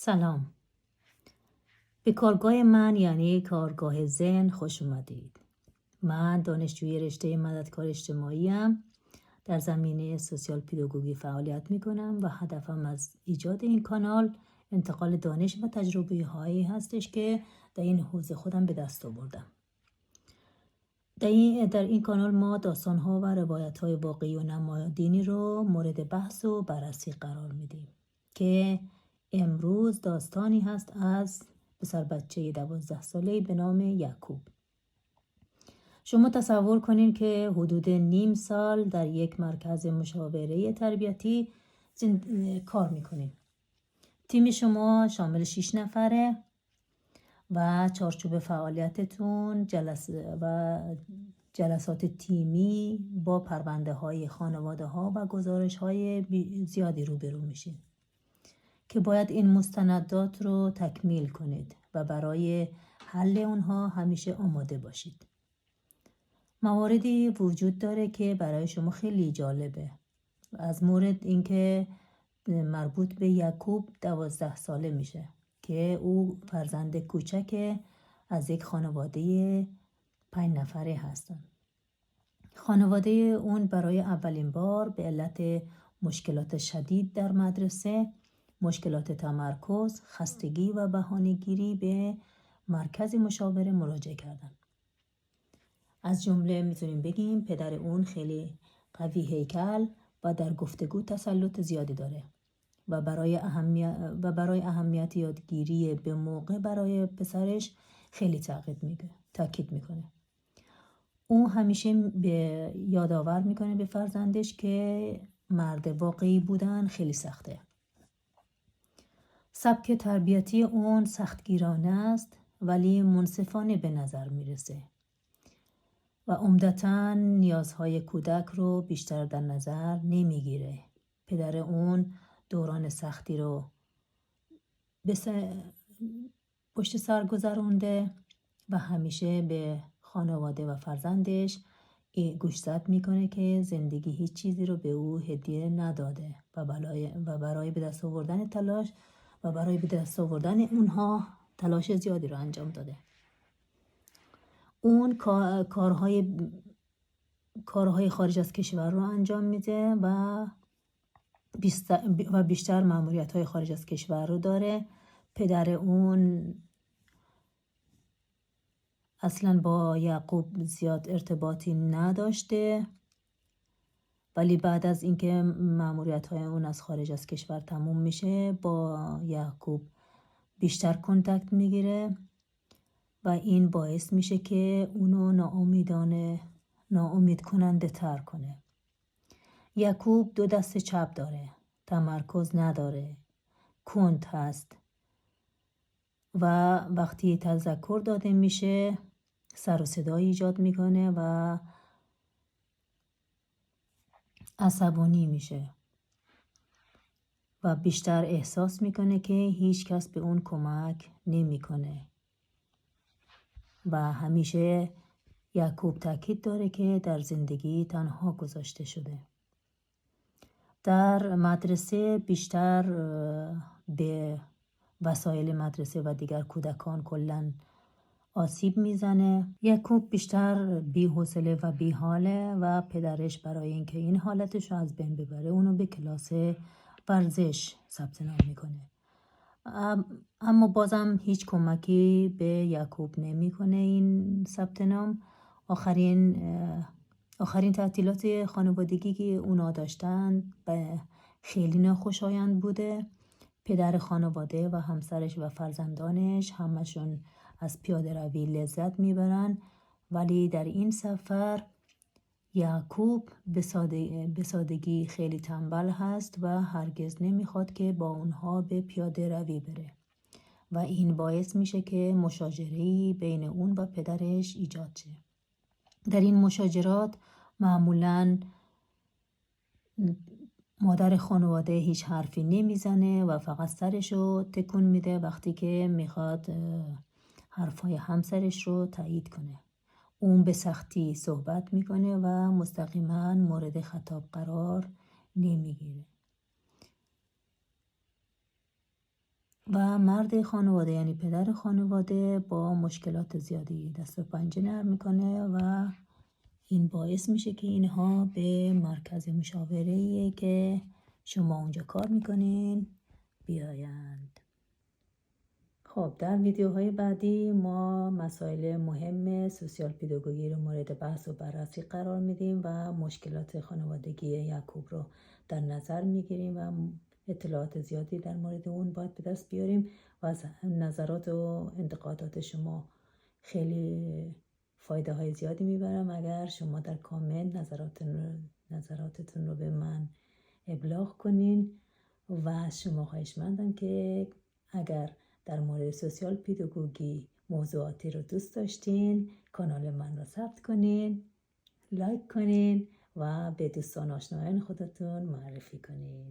سلام. به کارگاه من یعنی کارگاه ذهن خوش اومدید. من دانشجوی رشته مددکار اجتماعی ام. در زمینه سوسیال پداگوژی فعالیت میکنم و هدفم از ایجاد این کانال انتقال دانش و تجربه هایی هستش که در این حوزه خودم به دست آوردم. در این کانال ما داستان ها و روایت های واقعی و نمادینی رو مورد بحث و بررسی قرار میدیم که امروز داستانی هست از پسر بچه 12 ساله‌ای به نام یعقوب. شما تصور کنین که حدود نیم سال در یک مرکز مشاوره تربیتی کار میکنین. تیم شما شامل 6 نفره و چارچوب فعالیتتون جلسات تیمی با پرونده های خانواده ها و گزارش های زیادی روبرو میشین که باید این مستندات رو تکمیل کنید و برای حل اونها همیشه آماده باشید. مواردی وجود داره که برای شما خیلی جالبه. از مورد اینکه مربوط به یعقوب 12 ساله میشه که او فرزند کوچک از یک خانواده 5 نفره هستن. خانواده اون برای اولین بار به علت مشکلات شدید در مدرسه، مشکلات تمرکز، خستگی و بهانه‌گیری به مرکز مشاوره مراجعه کردن. از جمله میتونیم بگیم پدر اون خیلی قوی هیکل و در گفتگو تسلط زیادی داره و برای اهمیت یادگیری به موقع برای پسرش خیلی تاکید میکنه. او همیشه به یادآور میکنه به فرزندش که مرد واقعی بودن خیلی سخته. سبک تربیتی اون سختگیرانه است ولی منصفانه به نظر میرسه و عمدتاً نیازهای کودک رو بیشتر در نظر نمیگیره. پدر اون دوران سختی رو پشت سر گذرونده و همیشه به خانواده و فرزندش گوشزد میکنه که زندگی هیچ چیزی رو به او هدیه نداده و برای به دست آوردن اونها تلاش زیادی رو انجام داده. اون کارهای خارج از کشور رو انجام میده و بیشتر ماموریت‌های خارج از کشور رو داره. پدر اون اصلا با یعقوب زیاد ارتباطی نداشته ولی بعد از اینکه ماموریت‌های اون از خارج از کشور تموم میشه با یعقوب بیشتر کنتاکت میگیره و این باعث میشه که اونو ناامید کننده تر کنه. یعقوب 2 دست چپ داره، تمرکز نداره، کند هست و وقتی تذکر داده میشه سر و صدا ایجاد میکنه و عصبانی میشه و بیشتر احساس میکنه که هیچ کس به اون کمک نمیکنه و همیشه یعقوب تاکید داره که در زندگی تنها گذاشته شده. در مدرسه بیشتر به وسایل مدرسه و دیگر کودکان کلاً آسیب میزنه. یعقوب بیشتر بی‌حوصله و بی‌حاله و پدرش برای اینکه این حالتش رو از بین ببره اونو به کلاس ورزش ثبت نام میکنه. اما بازم هیچ کمکی به یعقوب نمیکنه این ثبت نام. آخرین تعطیلات خانوادگی که اونا داشتن خیلی ناخوشایند بوده. پدر خانواده و همسرش و فرزندانش همشون از پیاده روی لذت میبرن ولی در این سفر یعقوب به سادگی خیلی تنبل هست و هرگز نمیخواد که با اونها به پیاده روی بره و این باعث میشه که مشاجره‌ای بین اون و پدرش ایجاد شه. در این مشاجرات معمولاً مادر خانواده هیچ حرفی نمیزنه و فقط سرشو تکون میده وقتی که میخواد حرفای همسرش رو تایید کنه. اون به سختی صحبت میکنه و مستقیما مورد خطاب قرار نمیگیره. و مرد خانواده یعنی پدر خانواده با مشکلات زیادی دست و پنجه نرم میکنه و این باعث میشه که اینها به مرکز مشاوره‌ای که شما اونجا کار میکنین بیایند. خب در ویدیوهای بعدی ما مسائل مهم سوسیال پداگوژی رو مورد بحث و بررسی قرار میدیم و مشکلات خانوادگی یعقوب رو در نظر میگیریم و اطلاعات زیادی در مورد اون باید به دست بیاریم و از نظرات و انتقادات شما خیلی فایده های زیادی میبرم اگر شما در کامنت نظراتتون رو به من ابلاغ کنین و از شما خواهشمندم که اگر در مورد سوسیال پداگوژی موضوعاتی رو دوست داشتین کانال من رو ثبت کنین، لایک کنین و به دوستان آشنایان خودتون معرفی کنین.